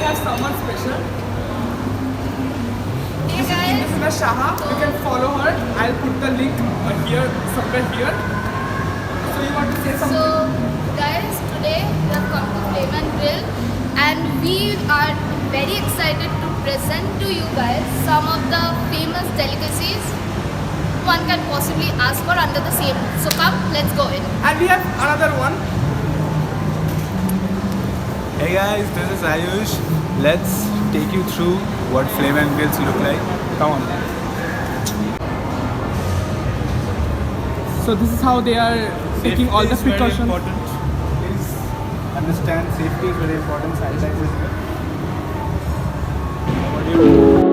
have someone special. Hey guys. This is Shaha. You can follow her. I'll put the link here, somewhere here. So you want to say something? So guys, today we have come to Flame and Grill, and we are very excited to present to you guys some of the famous delicacies one can possibly ask for under the same roof. So come, let's go in. And we have another one. Hey guys, this is Ayush. Let's take you through what Flame and Grills look like. Come on. So this is how they are taking all the Safety is very precautions. important. Please understand, safety is very important. Sanitize is here. What do you do?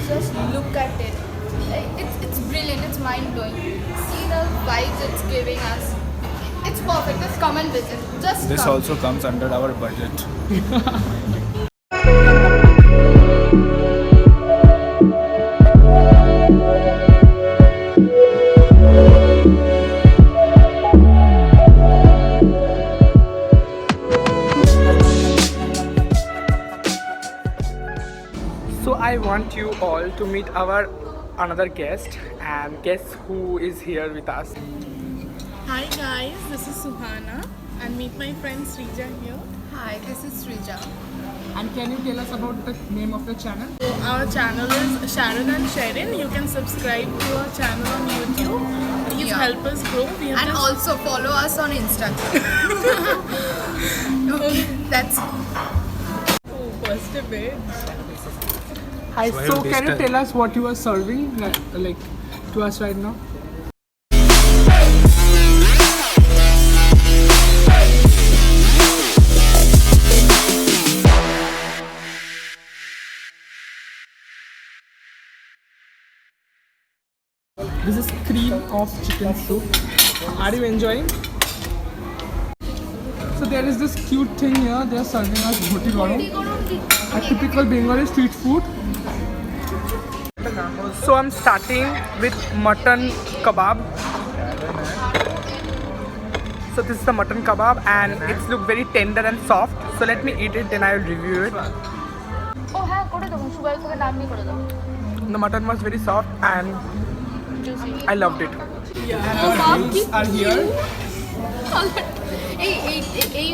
Just look at it. It's brilliant. It's mind-blowing. See the vibes it's giving us. It's perfect. Just come and visit. Just This come. also comes under our budget. So I want you all to meet our another guest, and guess who is here with us. Hi guys, this is Suhana and meet my friend Srija here. Hi, this is Srija. And can you tell us about the name of the channel? So our channel is Sharon and Sherin. You can subscribe to our channel on YouTube. Please Yeah. help us grow. We have And just also follow us on Instagram. Okay, that's first a bit. Hi. So I So will can you taste tell us what you are serving like to us right now? This is cream of chicken soup. Are you enjoying? So there is this cute thing here. They are serving us dhoti garam, a typical Bengali street food. So I'm starting with mutton kebab. So this is the mutton kebab, and it's look very tender and soft. So let me eat it, then I will review it. Oh, হ্যাঁ করে দেবো sugar থেকে নামিয়ে করে দেবো The mutton was very soft, and juicy I loved it. ও বাপ কি Are here. এই এই এই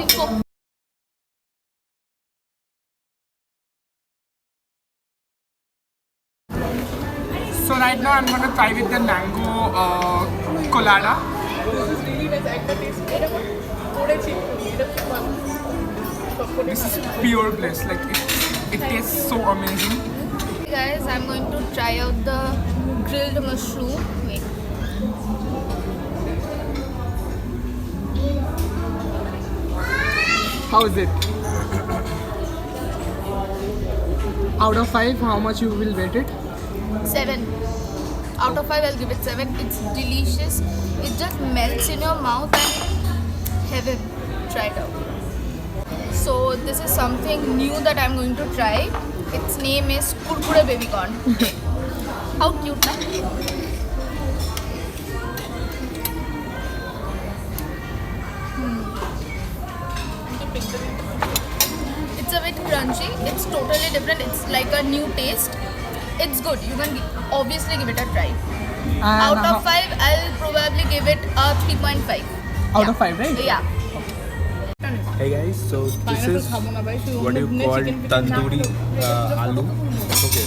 So right now I'm gonna try with the mango colada. This is pure bliss. Like it tastes so amazing. guys, I'm going to try out the grilled mushroom. Wait. How is it? Out of 5, how much you will rate it? 7. Out of 5, I'll give it 7. It's delicious. It just melts in your mouth and heaven. Try it out. So this is something new that I'm going to try. Its name is Kurkure Baby Corn. How cute, na? It's a bit crunchy. It's totally different. It's like a new taste. It's good. You can obviously give it a try. Out of 5, I'll probably give it a 3.5. Out of 5, right? Yeah. Hey guys, so this is what you call tandoori aloo. Okay,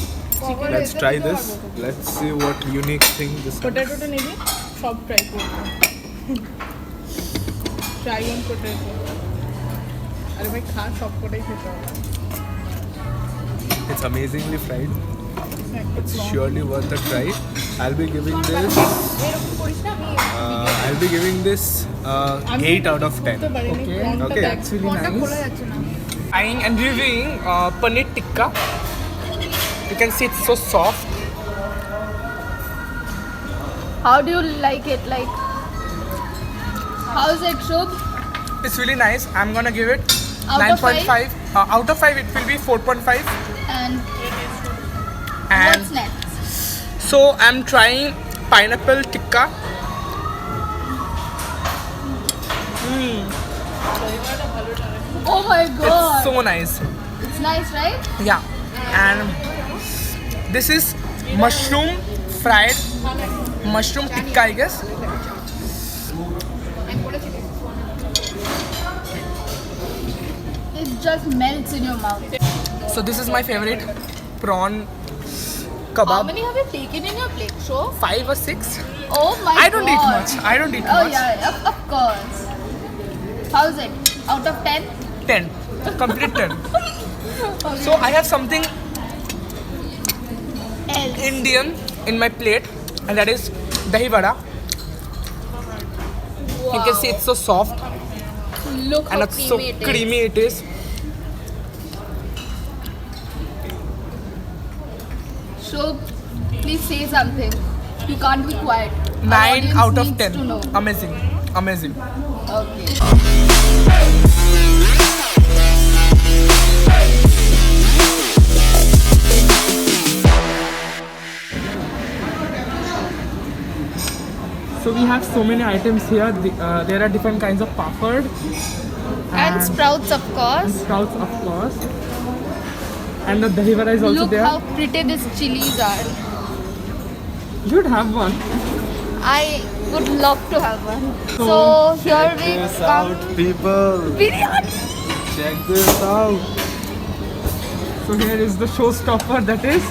let's try this. Let's see what unique thing this is. পটেটোটা নিবি সব try করব try on potato আরে ভাই খা সব কটাই খেতে হবে It's amazingly fried. It's surely worth a try. I'll be giving this. I'll be giving this 8 out of 10. Okay. Okay. That's really কোনটা খোলা nice. যাচ্ছে না Trying and reviewing paneer tikka. You can see it's so soft. How do you like it? Like, how's it, Shubh? It's really nice. I'm gonna give it Out of 9.5. Out of 5, it will be 4.5. And And What's next? so I'm trying pineapple tikka. Oh my god. It's so nice. It's nice, right? Yeah. And this is mushroom fried mushroom tikka, I guess. It just melts in your mouth. So this is my favorite prawn How kebab. many have you taken in your plate? Show. 5 or 6. Oh my god. I don't eat much. I don't eat Oh much. yeah, of course. How's it? Out of 10? 10. Complete 10. Okay. So I have something Else. Indian in my plate, and that is dahi vada. Wow. You can see it's so soft Look how and it's so creamy it is. creamy it is. So, please say something. You can't be quiet. Our 9 audience out of needs 10. to know. Amazing. Amazing. Okay. So we have so many items here. There are different kinds of papad And sprouts, of course. sprouts, of course. And the dahi vada is also Look there. how pretty these chilies are. You should have one. I would love to have one. So, So here we Check this come. out, people. Biryani. Check this out. So here is the showstopper, that is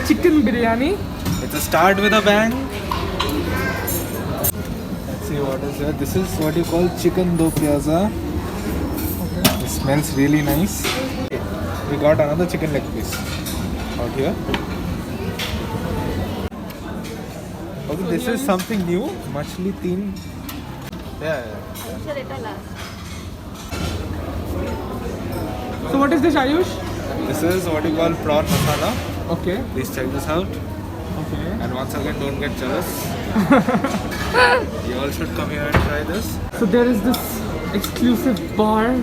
chicken biryani. It's a start with a bang. Let's see what is here. This is what you call chicken do piazza. It smells really nice. We got another chicken leg piece out here. Okay, this is something new. Machli teen. Yeah. So what is this, Ayush? This is what you call prawn masala. Okay. Please check this out. Okay. And once again, don't get jealous. You all should come here and try this. So there is this exclusive bar.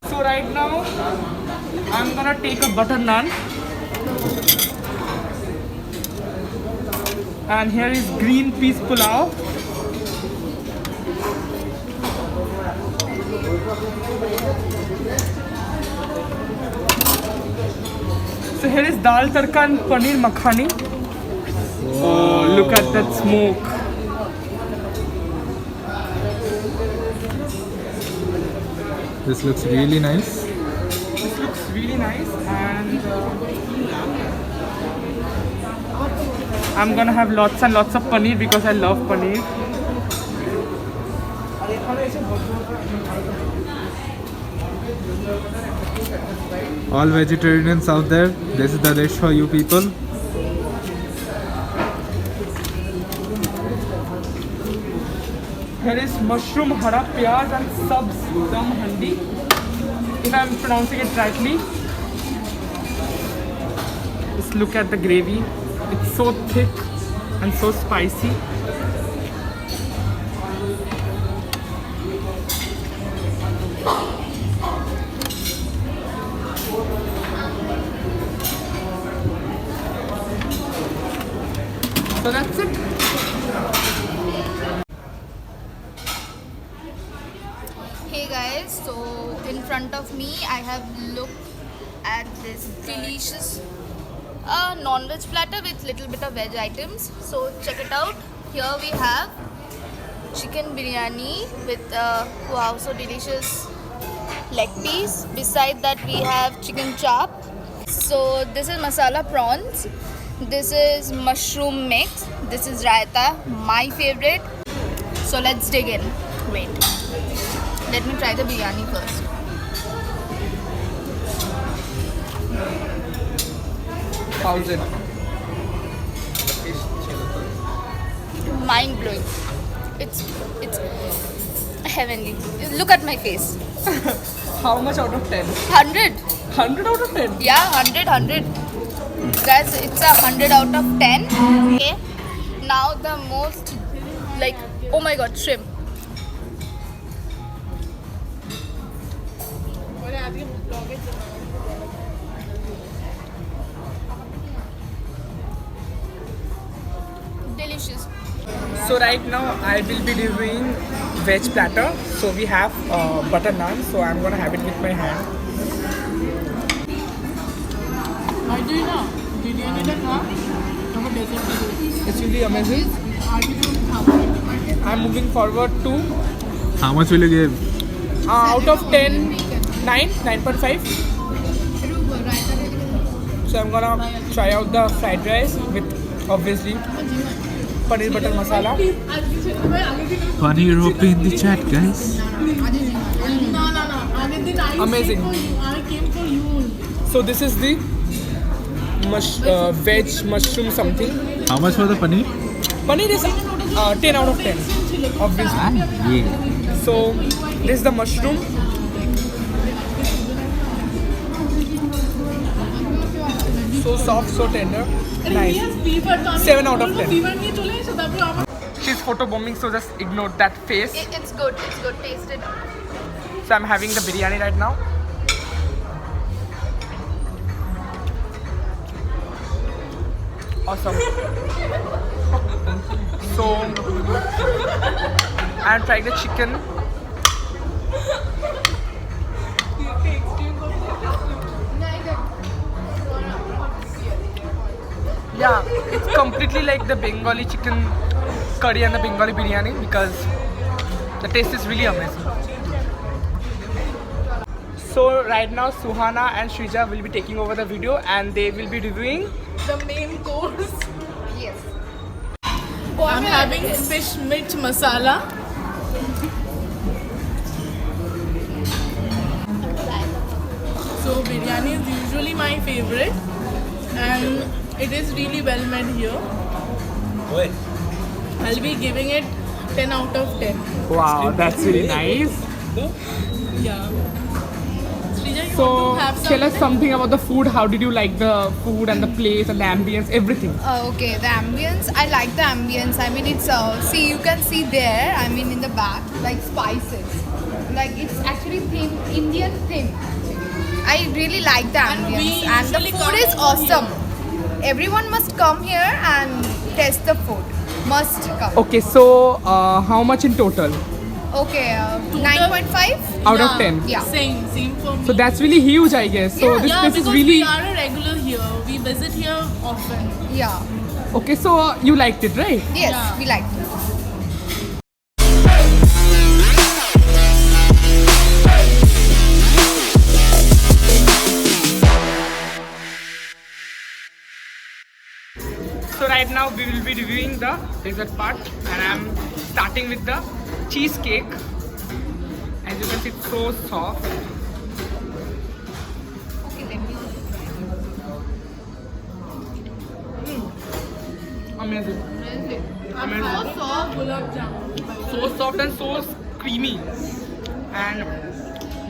So right now, I'm gonna take a butter naan. And here is green peas pulao. So here is dal tadka and paneer makhani. Oh, look at that smoke. This looks really nice. This looks really nice, and I'm gonna have lots and lots of paneer because I love paneer. All vegetarians out there, this is the dish for you people. Here is mushroom hara pyaz and subs dum handi, if I'm pronouncing it rightly. Just look at the gravy. It's so thick and so spicy. So that's it. Hey guys, so in front of me I have looked at this delicious non-veg platter with little bit of veg items. So check it out. Here we have chicken biryani with wow, so delicious leg piece. Beside that we have chicken chop. So this is masala prawns. This is mushroom mix. This is raita, my favorite. So let's dig in. Wait. Let me try the biryani first. How's it? Mind blowing. It's heavenly. Look at my face. How much out of 10? 100. 100 out of 10? Yeah, 100. Guys, it's a 100 out of 10. Okay. Now the most like, oh my god, shrimp. আজকে ব্লগে Delicious. So right now I will be doing veg platter. So we have butter naan. So I'm gonna have it with my hand. আর তুই না বিরিয়ানিটা খা তখন ডেজার্টটা It's really amazing. আর কিছু খাবো I'm moving forward to How much will you give? out of 10, 9.5. So I'm gonna try out the fried rice with obviously paneer butter masala. আজকে ছেলে ভাই আগের দিন Paneer OP in the chat, guys. না আগের দিন Amazing. I came for you. So this is the veg mushroom something. How much for the paneer? Paneer is 10 out of 10, obviously. Yeah. So this is the mushroom. So soft, so tender. Nice. 7 out of 10. Fever নিয়ে চলে এসে তারপর আমার She's photo bombing, so just ignore that face. It's good. It's good. Taste it. So I'm having the biryani right now. Awesome. So I'm trying the chicken. Yeah, it's completely like the Bengali chicken curry and the Bengali biryani because the taste is really amazing. So right now Suhana and Shrija will be taking over the video and they will be reviewing. the main course. Yes. I'm having fish mirch masala. So biryani is usually my favorite and it is really well made here. I'll be giving it 10 out of 10. Wow, that's really nice. Yeah. Srija, you So want to have tell us something about the food. How did you like the food and the place and the ambience, everything? Okay, the ambience. I like the ambience. I mean, it's see, you can see there. I mean, in the back, like spices. Like it's actually theme, Indian theme. I really like the And we ambience, and the usually food come is over awesome. Everyone must come here and test the food. Must come. Okay, so how much in total? Okay, 9.5. Out of 10. Yeah. Same for me. So that's really huge, I guess. So Yeah. this yeah, place is because really we are a regular here. We visit here often. Yeah. okay. So you liked it, right? Yes, Yeah. we like it. So right now we will be reviewing the dessert part, and I'm starting with the cheesecake. As you can see, it's so soft. Okay, let me. Amazing. I'm so soft gulab jamun. So soft and so creamy. And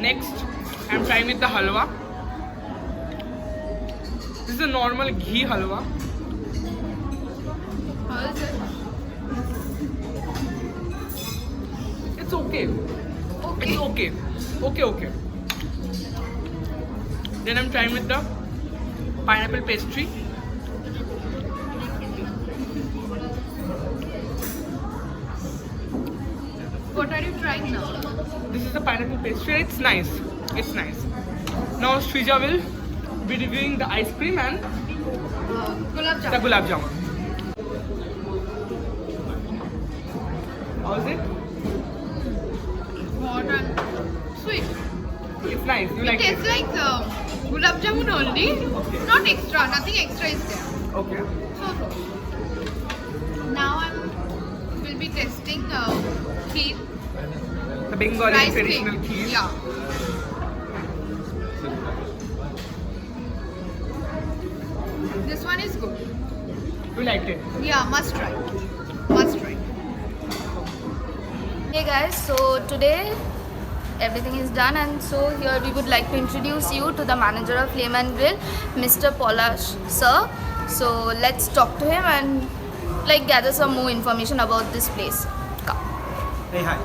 next, I'm trying with the halwa. This is a normal ghee halwa. How is it? It's okay. Okay. It's okay. Okay. Then I'm trying with the pineapple pastry. What are you trying now? This is the pineapple pastry. It's nice. It's nice. Now Shrija will be reviewing the ice cream and Gulab the jamun. gulab jamun. How is it? Hot and sweet. It's nice. You It like tastes it? like gulab jamun only. Not extra. Nothing extra is there. Okay. So. Now will be testing kheer. The Bengali Rice traditional cake. kheer. Yeah. This one is good. You liked it? Yeah, must try. Must try. Hey guys, so today everything is done, and so here we would like to introduce you to the manager of Flame and Grill, Mr. Polash sir. So let's talk to him and like gather some more information about this place. Come. Hey, hi.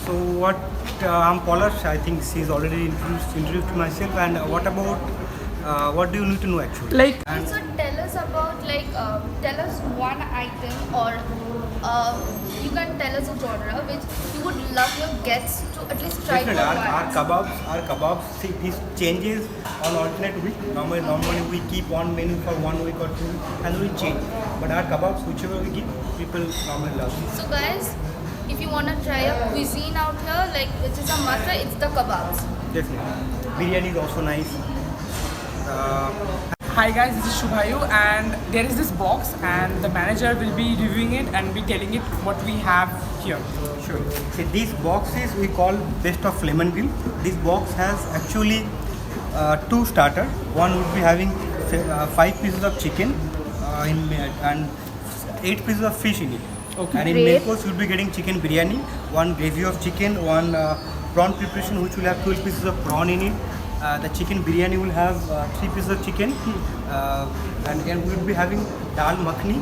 So what I'm Polash. I think she's already introduced myself. And what about what do you need to know actually? Like, So tell us about tell us one item or you can tell us a genre which you would love your guests to at least try for Definitely, once. our kebabs. See, this changes on alternate week. Normally we keep one menu for 1 week or 2, and we change. But our kebabs, whichever we give, people normally love. So guys, if you want to try a cuisine out here, like which is a must try, it's the kebabs. Definitely, biryani is also nice. hi guys, this is Shubhayu, and there is this box, and the manager will be reviewing it and be telling it what we have here. Sure. See, these boxes we call best of lemon grill. This box has actually 2 starter. One would be having 5 pieces of chicken and 8 pieces of fish in it. Okay. And in main course you'll be getting chicken biryani, one gravy of chicken, one prawn preparation which will have 12 pieces of prawn in it. The chicken biryani will have 3 pieces of chicken, and again we will be having dal makhni,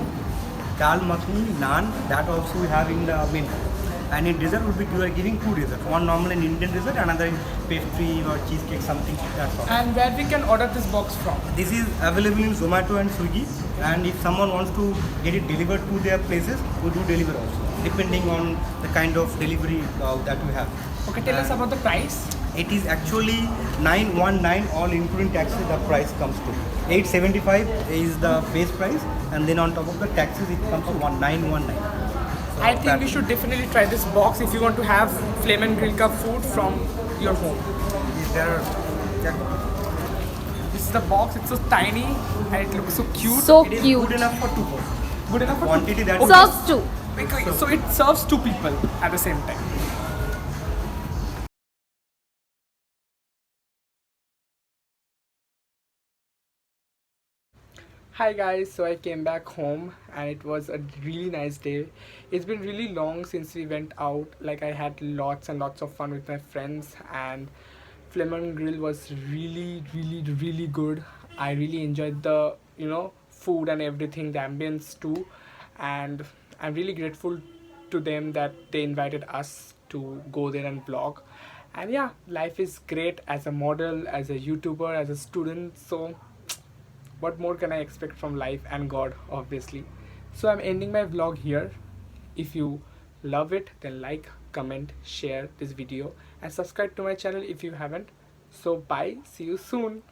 naan. That also we have in the main. And in dessert we are giving 2 desserts. One normal and Indian dessert, another is pastry or cheesecake, something that sort. And where we can order this box from? This is available in Zomato and Swiggy, and if someone wants to get it delivered to their places, we do deliver also, depending on the kind of delivery that we have. Okay, tell us about the price. It is actually 919, all including taxes. The price comes to 875 is the base price, and then on top of the taxes, it comes to 1919. So I think we should definitely try this box if you want to have Flame and Grill Cup food from your home. Is there? This is the box. It's so tiny and it looks so cute. So It is cute. good enough for 2 people. Good enough for Quantity that Okay. Serves too. Okay, so it serves 2 people at the same time. Hi guys, so I came back home and it was a really nice day. It's been really long since we went out. Like, I had lots and lots of fun with my friends, and Flamin' Grill was really good. I really enjoyed the food and everything, the ambience too, and I'm really grateful to them that they invited us to go there and vlog. And yeah, life is great as a model, as a YouTuber, as a student. So what more can I expect from life and God, obviously. So I'm ending my vlog here. If you love it, then like, comment, share this video, and subscribe to my channel if you haven't. So bye, see you soon.